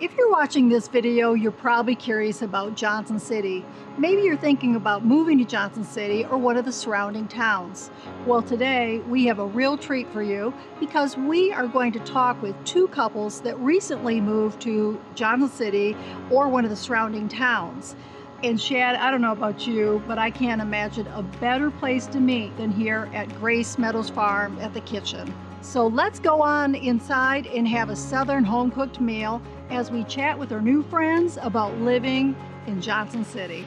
If you're watching this video, you're probably curious about Johnson City. Maybe you're thinking about moving to Johnson City or one of the surrounding towns. Well, today we have a real treat for you because we are going to talk with two couples that recently moved to Johnson City or one of the surrounding towns. And Shad, I don't know about you, but I can't imagine a better place to meet than here at Grace Meadows Farm at the kitchen. So let's go on inside and have a Southern home-cooked meal as we chat with our new friends about living in Johnson City.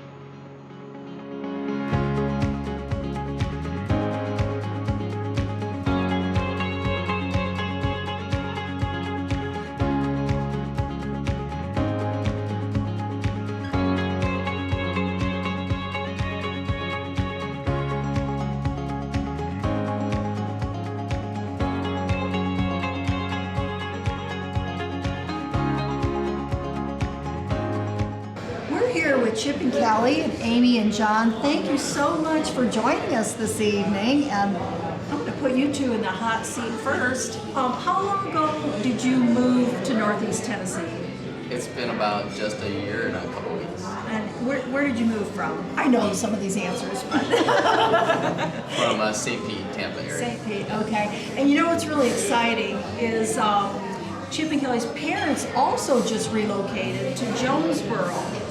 Here with Chip and Kelly and Amy and John. Thank you so much for joining us this evening. And I'm going to put you two in the hot seat first. How long ago did you move to Northeast Tennessee? It's been about just a year and a couple weeks. And where did you move from? I know some of these answers, but From St. Pete, Tampa area. St. Pete, okay. And you know what's really exciting is Chip and Kelly's parents also just relocated to Jonesborough.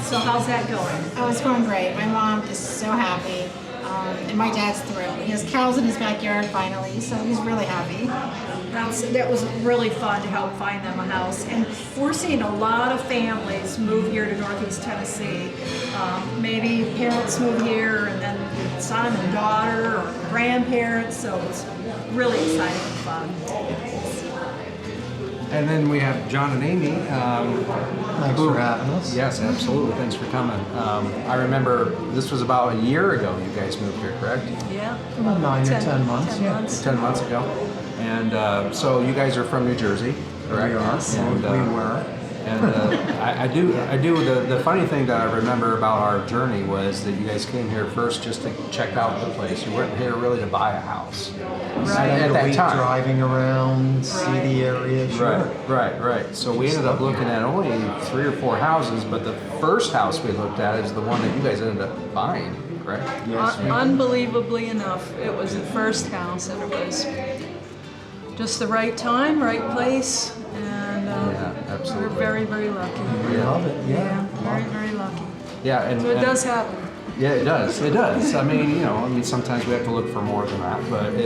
So how's that going? Oh, it's going great. My mom is so happy, and my dad's thrilled. He has cows in his backyard finally, so he's really happy. That was really fun to help find them a house. And we're seeing a lot of families move here to Northeast Tennessee. Maybe parents move here and then son and daughter or grandparents, so it's really exciting and fun. And then we have John and Amy. Thanks for having us. Yes, absolutely. Thanks for coming. I remember this was about a year ago you guys moved here, correct? Yeah. About 9 or 10 months. 10 months. 10 months ago. And so you guys are from New Jersey, correct? We are. And, We were. And I do. The funny thing that I remember about our journey was that you guys came here first just to check out the place. You weren't here really to buy a house. Right. At that time. Driving around, see the area. Sure. Right. So we ended up looking at only 3 or 4 houses, but the first house we looked at is the one that you guys ended up buying, correct? Yes, we did. Unbelievably enough, it was the first house, and it was just the right time, right place, and Yeah, absolutely. we're very, very lucky. We love it. Yeah. Very, very lucky. Yeah, and So it does happen. Yeah, it does. It does. I mean, sometimes we have to look for more than that, but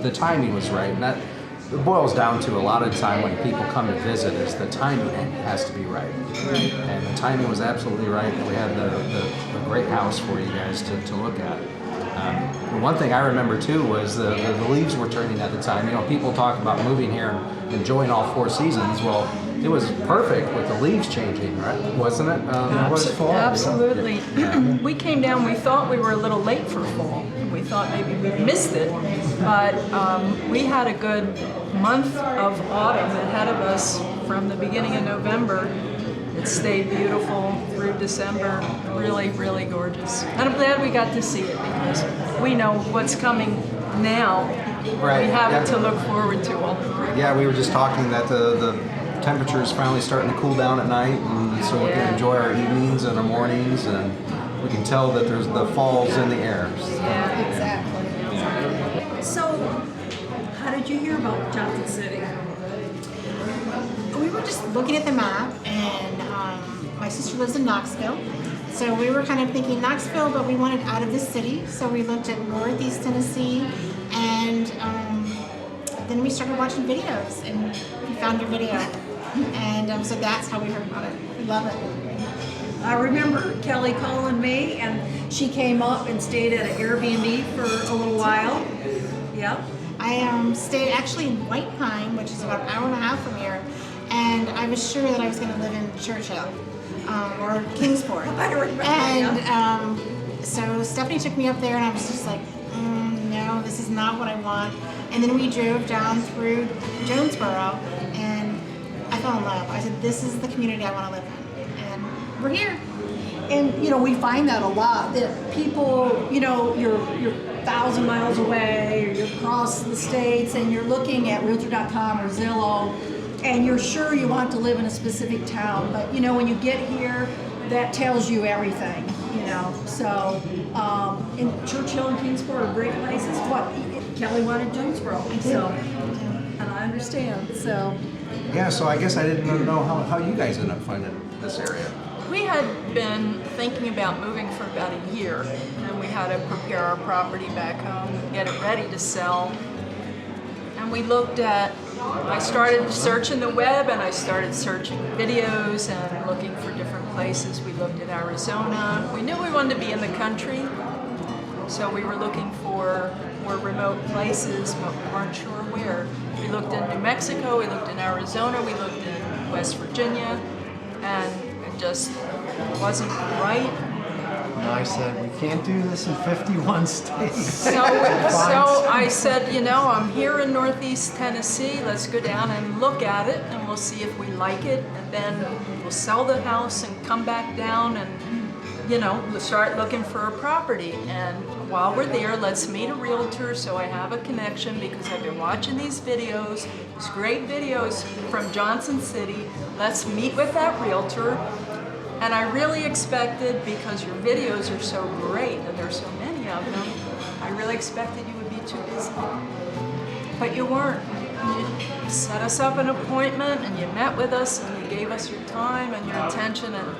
the timing was right, and that it boils down to a lot of the time when people come to visit is the timing has to be right. Right. And the timing was absolutely right. We had the great house for you guys to look at. And one thing I remember too was the leaves were turning at the time. People talk about moving here and enjoying all 4 seasons. Well, it was perfect with the leaves changing, right? Wasn't it? It was fall. Absolutely. We came down, we thought we were a little late for fall. We thought maybe we missed it, but we had a good month of autumn ahead of us from the beginning of November. It stayed beautiful through December, really, really gorgeous. And I'm glad we got to see it because we know what's coming now. Right, We have it yeah. to look forward to. Yeah, we were just talking that the temperature is finally starting to cool down at night, and so we Yeah. can enjoy our evenings and our mornings, and we can tell that there's the fall's in the air. Yeah. Exactly. So, how did you hear about Johnson City? We were just looking at the map, and my sister lives in Knoxville, so we were kind of thinking Knoxville, but we wanted out of the city, so we looked at Northeast Tennessee, and then we started watching videos, and we found your video, and so that's how we heard about it. We love it. I remember Kelly calling me, and she came up and stayed at an Airbnb for a little while. Yep. I stayed actually in White Pine, which is about an hour and a half from here, and I was sure that I was going to live in Churchill or Kingsport. I remember, And so Stephanie took me up there, and I was just like, no, this is not what I want. And then we drove down through Jonesborough, and I fell in love. I said, this is the community I want to live in, and we're here. And we find that a lot, that people, you're 1,000 miles away, or you're across the states, and you're looking at realtor.com or Zillow and you're sure you want to live in a specific town, but you know, when you get here, that tells you everything, you know. So, in Churchill and Kingsport are great places. What Kelly wanted Jonesborough, so, and I understand. So, Yeah, so I guess I didn't know how you guys ended up finding this area. We had been thinking about moving for about a year, and we had to prepare our property back home, get it ready to sell. And we looked at, I started searching the web, and I started searching videos and looking for different places. We looked at Arizona. We knew we wanted to be in the country, so we were looking for more remote places, but we weren't sure where. We looked in New Mexico, we looked in Arizona, we looked in West Virginia, and it just wasn't right. And I said, we can't do this in 51 states. So I said, you know, I'm here in Northeast Tennessee, let's go down and look at it, and we'll see if we like it, and then we'll sell the house and come back down and, you know, we'll start looking for a property. And while we're there, let's meet a realtor so I have a connection, because I've been watching these videos, these great videos from Johnson City. Let's meet with that realtor. And I really expected, because your videos are so great and there's so many of them, I really expected you would be too busy. But you weren't. You set us up an appointment and you met with us and you gave us your time and your attention and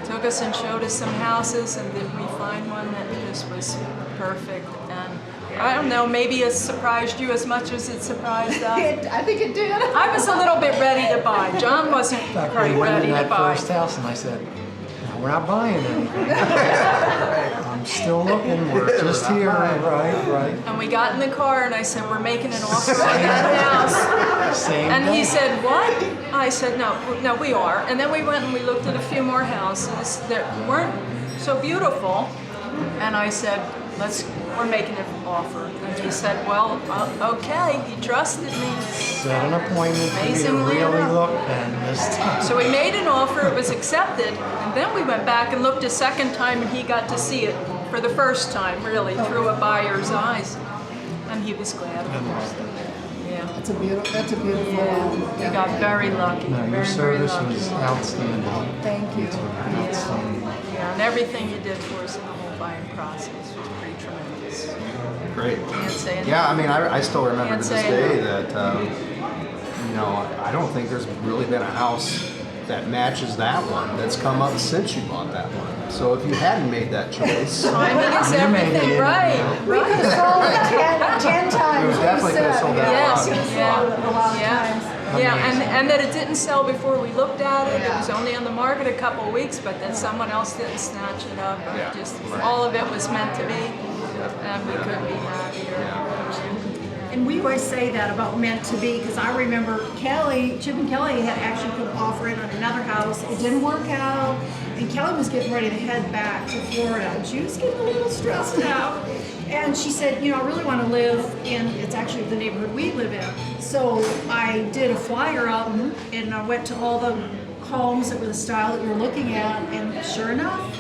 took us and showed us some houses, and then we find one that just was perfect. And I don't know, maybe it surprised you as much as it surprised us. I think it did. I was a little bit ready to buy. John wasn't In fact, quite we went ready in to that buy. first house and I said, no, we're not buying anything. I'm still looking, we're just here, right. And we got in the car and I said, we're making an offer on that house. Same And day. he said, what? I said, no, we are. And then we went and we looked at a few more houses that weren't so beautiful. And I said, we're making an offer. And he said, well, okay. He trusted me. Set an appointment for me to Amazingly really enough. look, and this time. So we made an offer, it was accepted, and then we went back and looked a second time, and he got to see it for the first time, really, through a buyer's eyes. And he was glad, of course. Yeah. That's a beautiful. We got very lucky. No, your very service lucky. was outstanding. Thank you. Outstanding. Yeah, and everything you did for us in the whole buying process was pretty tremendous. Great. Can't say enough. Yeah, I mean, I still remember Can't to this say day enough. that, you know, I don't think there's really been a house that matches that one that's come up since you bought that one. So if you hadn't made that choice, Timing is You made everything, it. right? We could have sold it 10 times. It was definitely could have sold that Yes, lot. yeah, A lot of yeah. times. Yeah, and that it didn't sell before we looked at it. It was only on the market a couple of weeks, but then someone else didn't snatch it up. Or Yeah, just right. all of it was meant to be, and we couldn't be happier. And we always say that about meant to be, because I remember Chip and Kelly had actually put an offer in on another house. It didn't work out, and Kelly was getting ready to head back to Florida, and she was getting a little stressed out. And she said, you know, I really want to live in, it's actually the neighborhood we live in. So I did a flyer up, and I went to all the homes that were the style that we were looking at, and sure enough,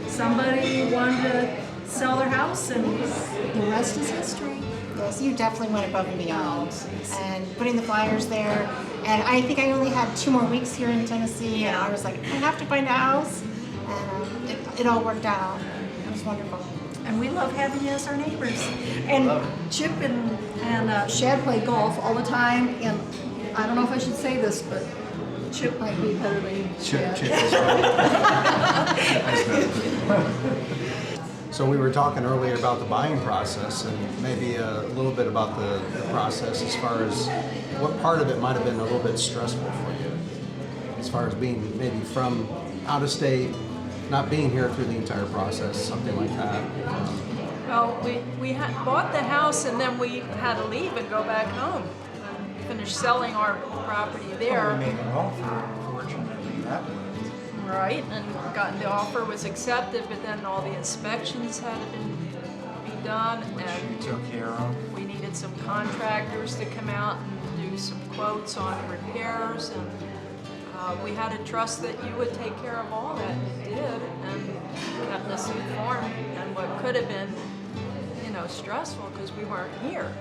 somebody wanted to sell their house, and the rest is history. Yes, you definitely went above and beyond, and putting the flyers there. And I think I only had 2 more weeks here in Tennessee, and I was like, I have to find a house, and it all worked out. It was wonderful. And we love having you as our neighbors. And Chip and Shad play golf all the time, and I don't know if I should say this, but Chip might be better than you. Chip Shad. is right. So we were talking earlier about the buying process, and maybe a little bit about the process as far as what part of it might have been a little bit stressful for you, as far as being maybe from out of state, not being here through the entire process, something like that. Well, we had bought the house, and then we had to leave and go back home and finish selling our property there. We made an offer, unfortunately, that worked. Right, and the offer was accepted, but then all the inspections had to be done, Which and you took care of. we needed some contractors to come out and do some quotes on repairs, and we had to trust that you would take care of all that, and you did, and kept us informed, and what could have been, you know, stressful because we weren't here.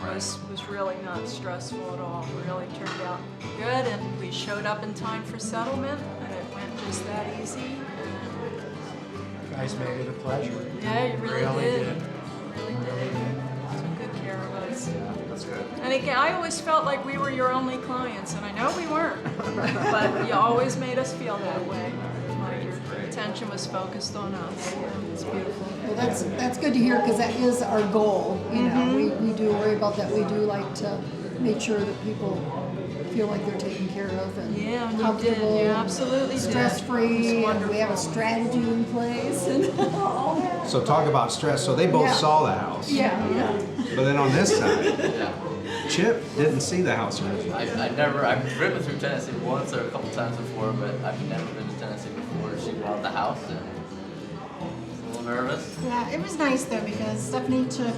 was really not stressful at all. It really turned out good, and we showed up in time for settlement, and it went just that easy. You guys made it a pleasure. Yeah, you really did. did. Really did. Took good care of us. That's good. And again, I always felt like we were your only clients, and I know we weren't, but you always made us feel that way. Like your attention was focused on us. Yeah, it's beautiful. Well, that's good to hear because that is our goal. You know, we do worry about that. We do like to make sure that people feel like they're taken care of and Yeah, and you comfortable, did. You absolutely did. stress-free, It was and we have a strategy in place and all that. So talk about stress. So they both Yeah. saw the house. Yeah. But then on this side, Yeah. Chip didn't see the house originally. I've driven through Tennessee once or a couple times before, but I've never been to Tennessee before. She bought the house and I was a little nervous. Yeah, it was nice though because Stephanie took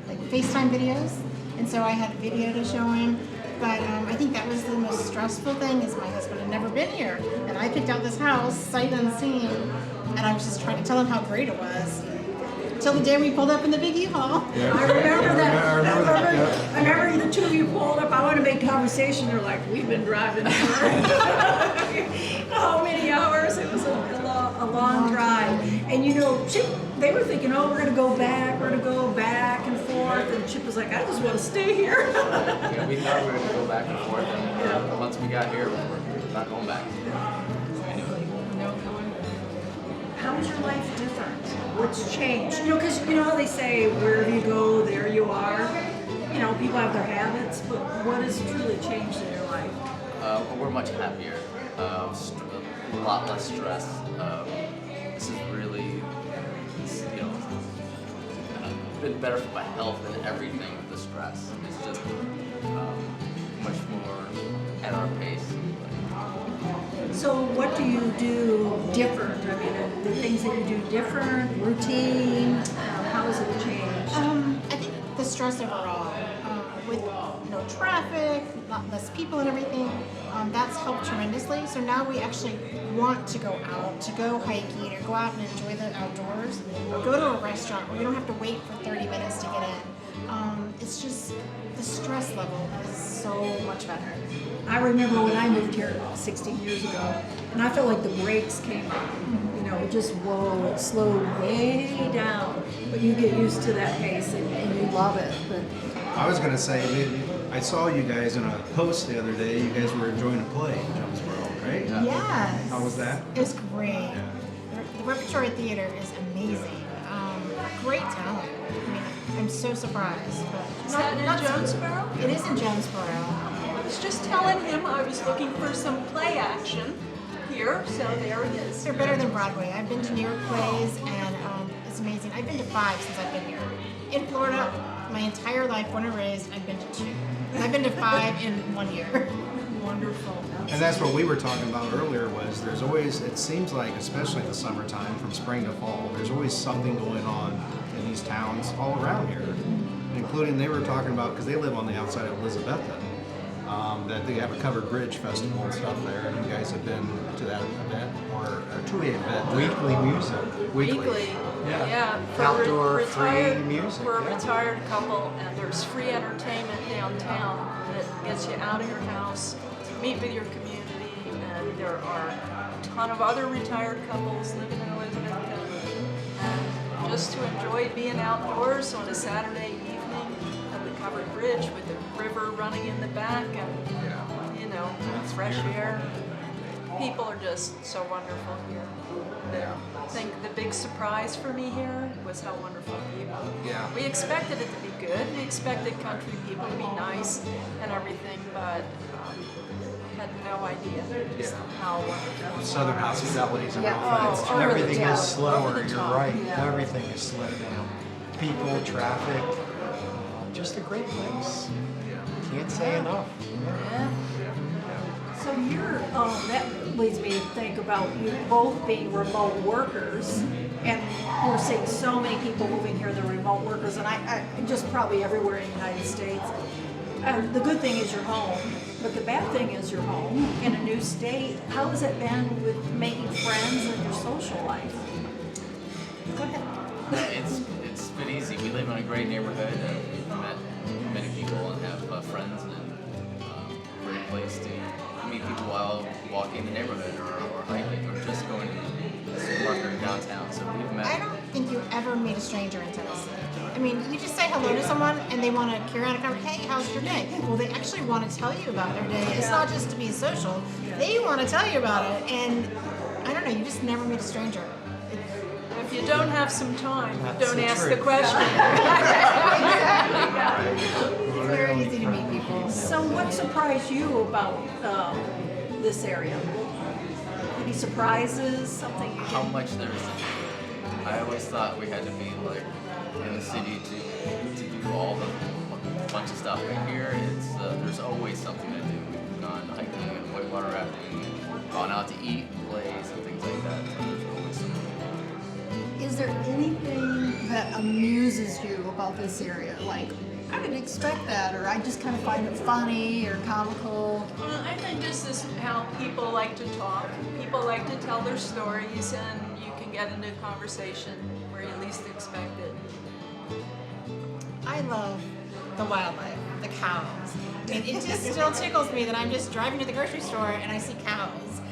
like FaceTime videos, and so I had a video to show him. But I think that was the most stressful thing is my husband had never been here, and I picked out this house sight unseen, and I was just trying to tell him how great it was. Till the day we pulled up in the big U-Haul. I remember that. I remember that, yeah. I remember the two of you pulled up. I want to make conversation. They're like, we've been driving for how many hours? It was a long drive. And you know, Chip, they were thinking, oh, we're going to go back. We're going to go back and forth. And Chip was like, I just want to stay here. Yeah, we thought we were going to go back and forth, and once we got here, we're not going back. We knew it. How is your life different? What's changed? You know, because you know how they say, wherever you go, there you are. You know, people have their habits, but what has truly changed in your life? We're much happier, a lot less stress. This is really, you know, been better for my health and everything with the stress. It's just much more at our pace. So what do you do different? I mean, the things that you do different, routine, how has it changed? I think the stress overall, with no traffic, less people and everything, that's helped tremendously. So now we actually want to go out, to go hiking, or go out and enjoy the outdoors, or go to a restaurant where you don't have to wait for 30 minutes to get in. It's just, the stress level is so much better. I remember when I moved here 16 years ago, and I felt like the brakes came on. You know, it just, whoa, it slowed way down. But you get used to that pace and you love it. But I was gonna say, I saw you guys in a post the other day. You guys were enjoying a play in Jonesborough, right? Yes. How was that? It was great. The Repertory Theater is amazing. Great talent. I mean, I'm so surprised. But Is that in Jonesborough? It is in Jonesborough. I was just telling him I was looking for some play action here, so there it is. They're better than Broadway. I've been to New York plays, and it's amazing. I've been to 5 since I've been here. In Florida, my entire life, born and raised, I've been to 2. And I've been to 5 in 1 year. Wonderful. And that's what we were talking about earlier was there's always, it seems like, especially in the summertime, from spring to fall, there's always something going on in these towns all around here. Including, they were talking about, because they live on the outside of Elizabethton, that they have a covered bridge festival and stuff there, and you guys have been to that event, or to an event. Weekly music. Weekly. Yeah. For Outdoor free retired, music. We're a yeah. retired couple, and there's free entertainment downtown that gets you out of your house, meet with your community, and there are a ton of other retired couples living in Elizabethton. And just to enjoy being outdoors on a Saturday evening at the covered bridge with the river running in the back and, you know, fresh air. People are just so wonderful here. I think the big surprise for me here was how wonderful people. Yeah. We expected it to be good. We expected country people to be nice and everything, but had no idea just how wonderful. Southern hospitality is Yeah. fast. over the Everything top, is slower, over the you're top. right. Yeah. Everything is slowed down. People, traffic, just a great place. Can't say enough. Yeah. so you're, that leads me to think about you both being remote workers. And we're seeing so many people moving here, they're remote workers, and I just probably everywhere in the United States. The good thing is you're home, but the bad thing is you're home in a new state. How has it been with making friends and your social life? Go ahead. It's been easy. We live in a great neighborhood, and we've met many people and have friends, and great place to meet people while walking the neighborhood or hiking or just going to the supermarket downtown. So we've met. I don't think you ever meet a stranger in Tennessee. I mean, you just say hello to someone and they want to carry on a conversation. Hey, how's your day? Well, they actually want to tell you about their day. It's not just to be social. They want to tell you about it. And I don't know, you just never meet a stranger. If you don't have some time, That's don't the ask truth. the question. It's very easy to meet people. So what surprised you about this area? Any surprises? Something you How much there is to do. I always thought we had to be like in the city to do all the bunch of stuff. But here, it's there's always something to do. We've gone hiking and whitewater rafting, and gone out to eat, and plays, and things like that. So there's always something. Is there anything that amuses you about this area? Like, I didn't expect that, or I just kind of find it funny or comical. Well, I think this is how people like to talk. People like to tell their stories, and you can get into conversation where you least expect it. I love the wildlife, the cows. I mean, it just still tickles me that I'm just driving to the grocery store and I see cows.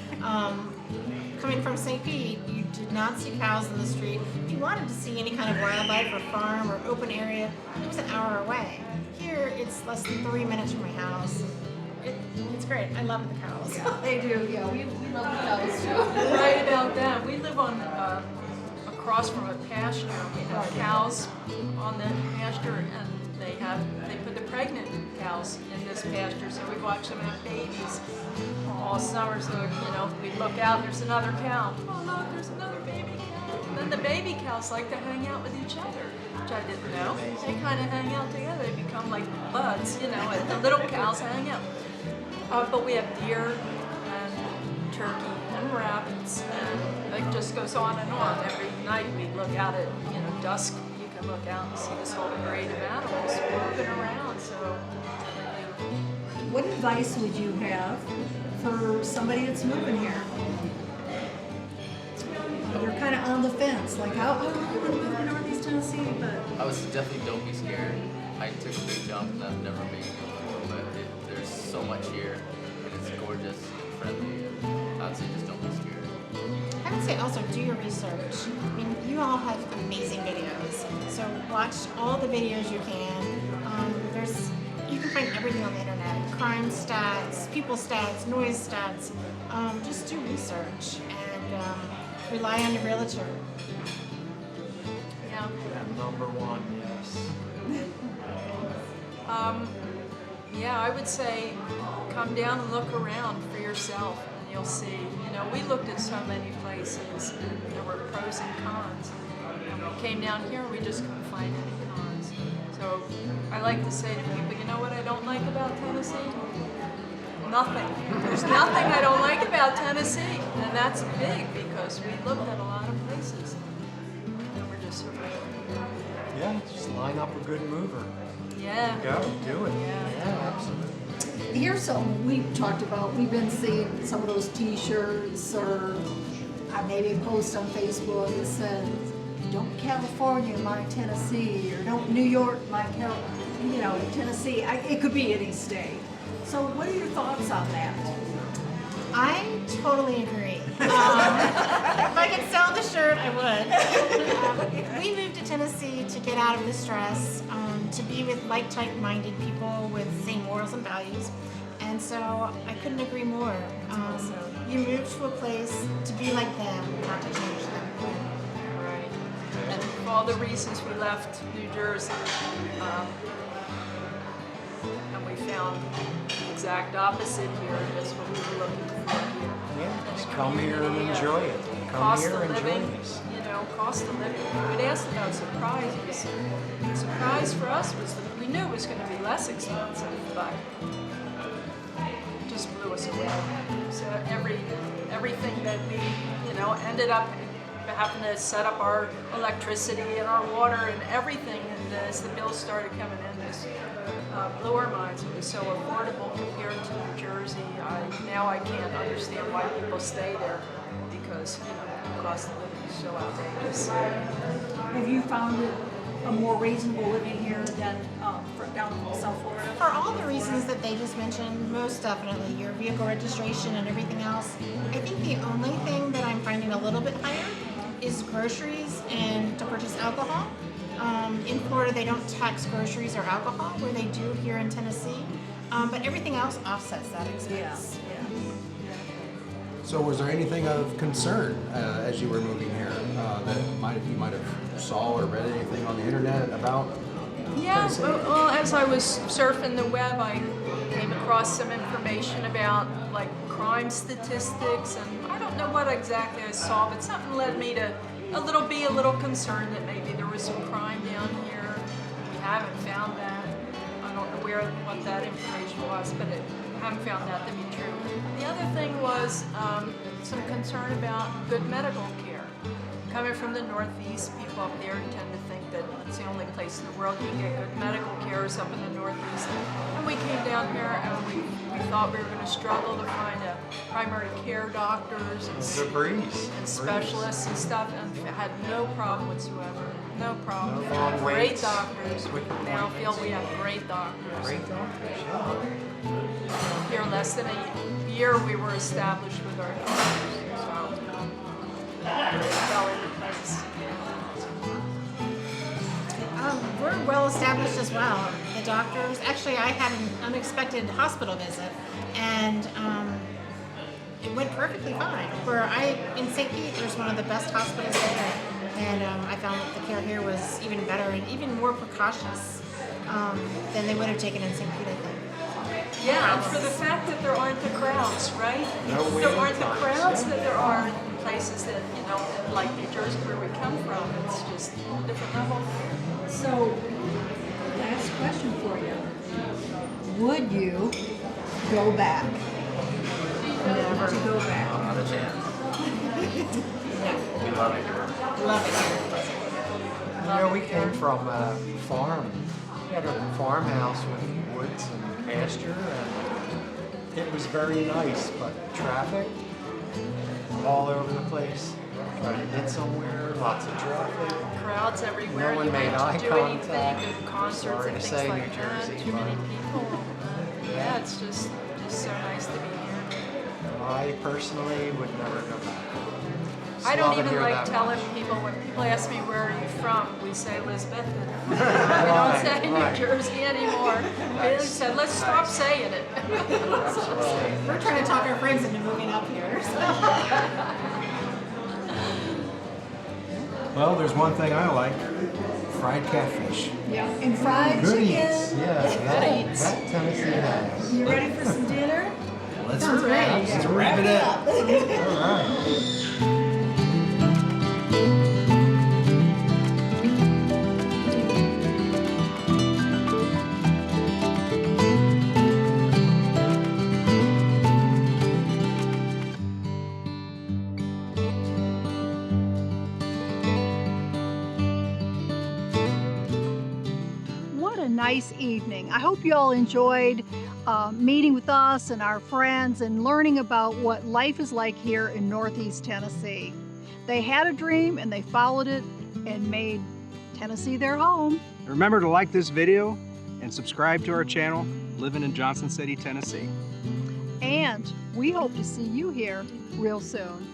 Coming from St. Pete, you did not see cows in the street. If you wanted to see any kind of wildlife or farm or open area, it was an hour away. Here, it's less than 3 minutes from my house. It's great. I love the cows. They do, yeah. We love the cows too. Right about that. We live on across from a pasture. We have cows on the pasture, and they put the pregnant cows in this pasture, so we watch them have babies all summer. So we look out, there's another cow. Oh look, there's another baby cow. And then the baby cows like to hang out with each other, which I didn't know. They kind of hang out together. They become like buds, and the little cows hang out. But we have deer and turkey and rabbits, and it just goes on and on. Every night we look out at dusk. You can look out and see this whole parade of animals moving around. So What advice would you have for somebody that's moving here? They're kind of on the fence, like, how do I want to move to Northeast Tennessee? But I was definitely don't be scared. I took a big jump and I've never made it before, but there's so much here and it's gorgeous and friendly. And I'd say just don't be scared. I would say also do your research. I mean, you all have amazing videos, so watch all the videos you can. You can find everything on the internet: crime stats, people stats, noise stats. Just do research and rely on your realtor. yeah. Number one, yes. Yeah, I would say come down and look around for yourself, and you'll see. We looked at so many places, and there were pros and cons. And we came down here, and we just couldn't find any cons. So I like to say to people, you know what I don't like about Tennessee? Nothing. There's nothing I don't like about Tennessee, and that's big because we looked at a lot of places, and we're just sort of, Yeah, just line up a good mover. yeah. Go, do it. Yeah. Absolutely. Here's something we've talked about. We've been seeing some of those T-shirts or maybe a post on Facebook that says, "Don't California mind Tennessee," or "Don't New York mind Tennessee." It could be any state. So, what are your thoughts on that? I totally agree. If I could sell the shirt, I would. We moved to Tennessee to get out of the stress, to be with like-minded people with the same morals and values, and so I couldn't agree more. You move to a place to be like them, not to change them. Right. And for all the reasons we left New Jersey, and we found the exact opposite here, just what we were looking for here. Yeah, just come here and enjoy it. Come Cost here of and living, join us. cost of living. We'd asked about surprises. The surprise for us was that we knew it was going to be less expensive, but it just blew us away. So everything that we, ended up having to set up our electricity and our water and everything, and as the bills started coming in, this blew our minds. It was so affordable compared to New Jersey. Now I can't understand why people stay there because the cost of living is so outrageous. Have you found it a more reasonable living here than down in South Florida? For all the reasons that they just mentioned, most definitely. Your vehicle registration and everything else. I think the only thing that I'm finding a little bit higher is groceries and to purchase alcohol. In Florida, they don't tax groceries or alcohol, where they do here in Tennessee. But everything else offsets that expense. So was there anything of concern as you were moving here that you might have saw or read anything on the internet about? Yeah, Tennessee? well, as I was surfing the web, I came across some information about like crime statistics, and I don't know what exactly I saw, but something led me to be a little concerned that maybe there was some crime down here. We haven't found that. I don't know what that information was, but I haven't found that to be true. The other thing was some concern about good medical care. Coming from the Northeast, people up there tend to think that it's the only place in the world you can get good medical care is up in the Northeast. And we came down here and we thought we were going to struggle to find a primary care doctors and It's a breeze. specialists and stuff, and had no problem whatsoever. No problem. No long Great waits. doctors. We Quick now feel appointments. we have great doctors. Great doctors, yeah. Here less than a year we were established with our doctors. So well in the place. We're well established as well. The doctors, actually, I had an unexpected hospital visit, and it went perfectly fine. In St. Pete, there's one of the best hospitals there, and I found that the care here was even better and even more precautious than they would have taken in St. Pete, I think. Yeah, and for the fact that there aren't the crowds, right? No There waiting aren't the times, crowds yeah. that there are in places that, like New Jersey where we come from. It's just a different level. So, last question for you. Would you go back? Never. To go back? Not a chance. We love it here. Love it. You know, we came from a farm. We had a farmhouse with woods and pasture, and it was very nice, but traffic all over the place. Trying to get somewhere, lots of traffic. Crowds everywhere. No one You made went eye to do contact. anything, good concerts Sorry and to things say, like New that. Jersey, Too many but- people. Yeah, it's just so nice to be here. I personally would never go back. Just I don't love it even here like that telling much. people, when people ask me where are you from, we say Elizabeth. We don't say right. New Jersey anymore. They said, let's stop saying it. We're trying to talk our friends into moving up here. Well, there's one thing I like: fried catfish. Yeah. And fried Good chicken. eats, yeah, that Tennessee has. You ready for some dinner? Let's Sounds great. let's wrap it up. All right. What a nice evening. I hope you all enjoyed meeting with us and our friends and learning about what life is like here in Northeast Tennessee. They had a dream and they followed it and made Tennessee their home. Remember to like this video and subscribe to our channel, Living in Johnson City, Tennessee. And we hope to see you here real soon.